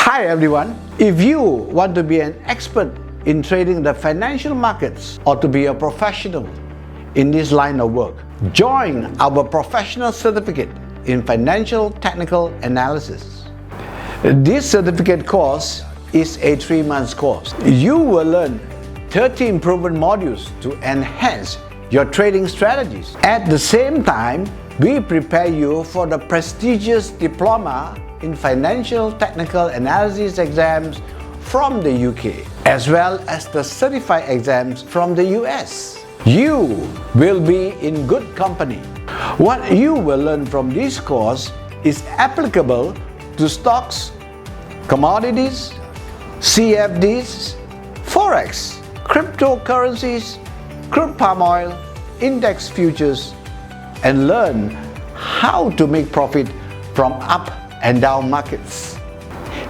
Hi everyone, if you want to be an expert in trading the financial markets or to be a professional in this line of work, join our professional certificate in financial technical analysis. This certificate course is a 3-month course. You will learn 13 proven modules to enhance your trading strategies. At the same time, we prepare you for the prestigious Diploma in Financial Technical Analysis exams from the UK, as well as the certified exams from the US. You will be in good company. What you will learn from this course is applicable to stocks, commodities, CFDs, Forex, cryptocurrencies, crude palm oil, index futures, and learn how to make profit from up and down markets.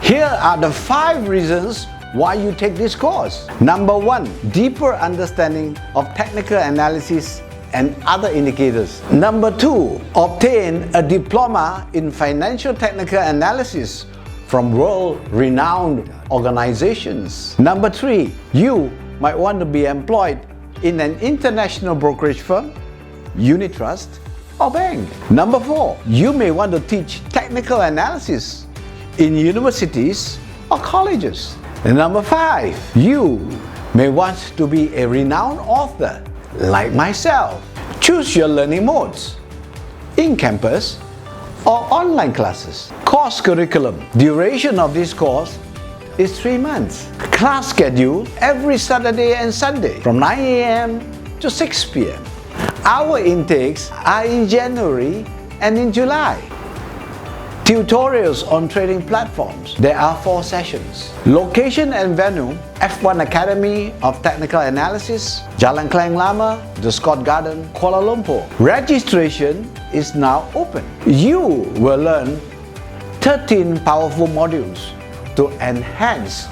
Here are the 5 reasons why you take this course. Number 1, deeper understanding of technical analysis and other indicators. Number 2, obtain a diploma in financial technical analysis from world-renowned organizations. Number 3, you might want to be employed in an international brokerage firm, unit trust, or bank. Number 4, you may want to teach technical analysis in universities or colleges. And number 5, you may want to be a renowned author like myself. Choose your learning modes: in-campus or online classes. Course curriculum. Duration of this course is 3 months. Class schedule every Saturday and Sunday from 9 a.m. to 6 p.m. Our intakes are in January and in July. Tutorials on trading platforms. There are 4 sessions. Location and venue: F1 Academy of Technical Analysis, Jalan Klang Lama, The Scott Garden, Kuala Lumpur. Registration is now open. You will learn 13 powerful modules to enhance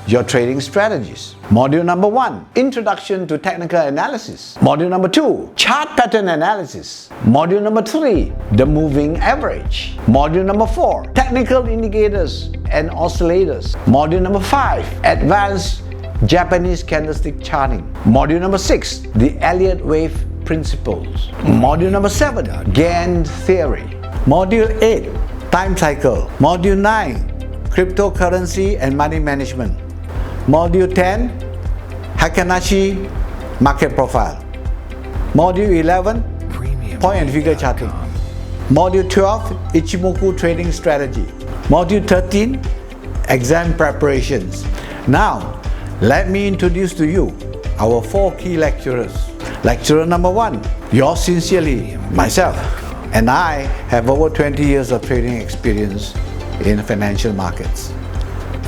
your trading strategies. Module number 1, Introduction to Technical Analysis. Module number 2, Chart Pattern Analysis. Module number 3, The Moving Average. Module number 4, Technical Indicators and Oscillators. Module number 5, Advanced Japanese Candlestick Charting. Module number 6, The Elliott Wave Principles. Module number 7, Gann Theory. Module 8, Time Cycle. Module 9, Cryptocurrency and Money Management. Module 10, Heikin-Ashi Market Profile. Module 11, Point and Figure Charting. Module 12, Ichimoku Trading Strategy. Module 13, Exam Preparations. Now, let me introduce to you our 4 key lecturers. Lecturer number 1, yours sincerely, myself, and I have over 20 years of trading experience in financial markets.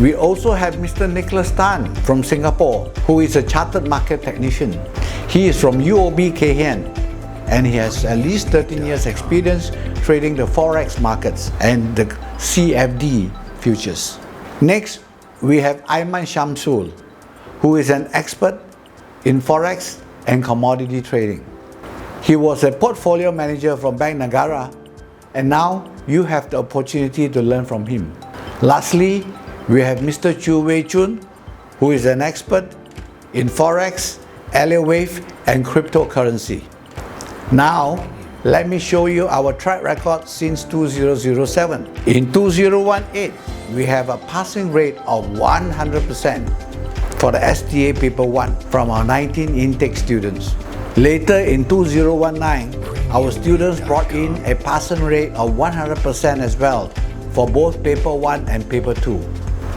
We also have Mr. Nicholas Tan from Singapore, who is a chartered market technician. He is from UOB Kay Hian, and he has at least 13 years experience trading the Forex markets and the CFD futures. Next, we have Aiman Shamsul, who is an expert in Forex and commodity trading. He was a portfolio manager from Bank Negara, and now you have the opportunity to learn from him. Lastly, we have Mr. Chu Wei Chun, who is an expert in Forex, Elliott Wave, and cryptocurrency. Now, let me show you our track record since 2007. In 2018, we have a passing rate of 100% for the STA Paper 1 from our 19 intake students. Later in 2019, our students brought in a passing rate of 100% as well for both Paper 1 and Paper 2.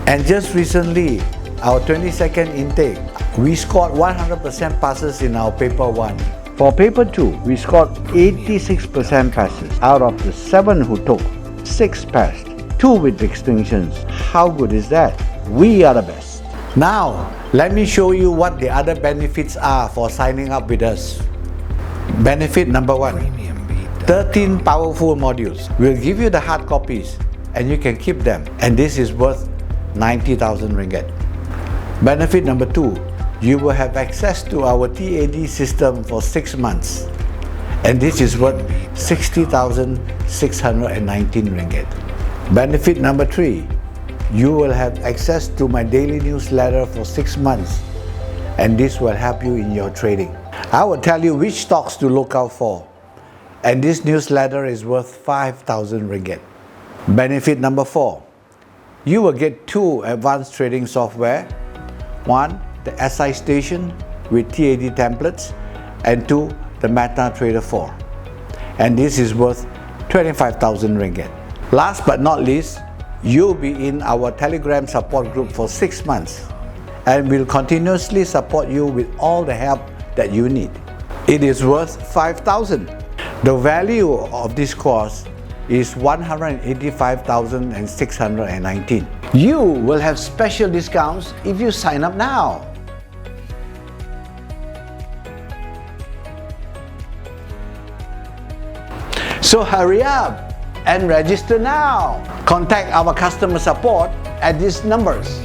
And just recently, our 22nd intake, we scored 100% passes in our Paper 1. For Paper 2, we scored 86% passes. Out of the 7 who took, 6 passed, 2 with distinctions. How good is that? We are the best. Now, let me show you what the other benefits are for signing up with us. Benefit number 1, 13 powerful modules. We'll give you the hard copies and you can keep them, and this is worth 90,000 ringgit. Benefit number 2, you will have access to our TAD system for 6 months, and this is worth 60,619 ringgit. Benefit number 3, You will have access to my daily newsletter for 6 months, and this will help you in your trading. I will tell you which stocks to look out for, and this newsletter is worth 5,000 ringgit. Benefit number 4, you will get 2 advanced trading software, 1 the SI Station with TAD templates, and 2 the MetaTrader 4, and this is worth 25,000 ringgit. Last but not least, you'll be in our Telegram support group for 6 months, and we'll continuously support you with all the help that you need. It is worth 5,000. The value of this course is 185,619. You will have special discounts if you sign up now. So hurry up and register now. Contact our customer support at these numbers.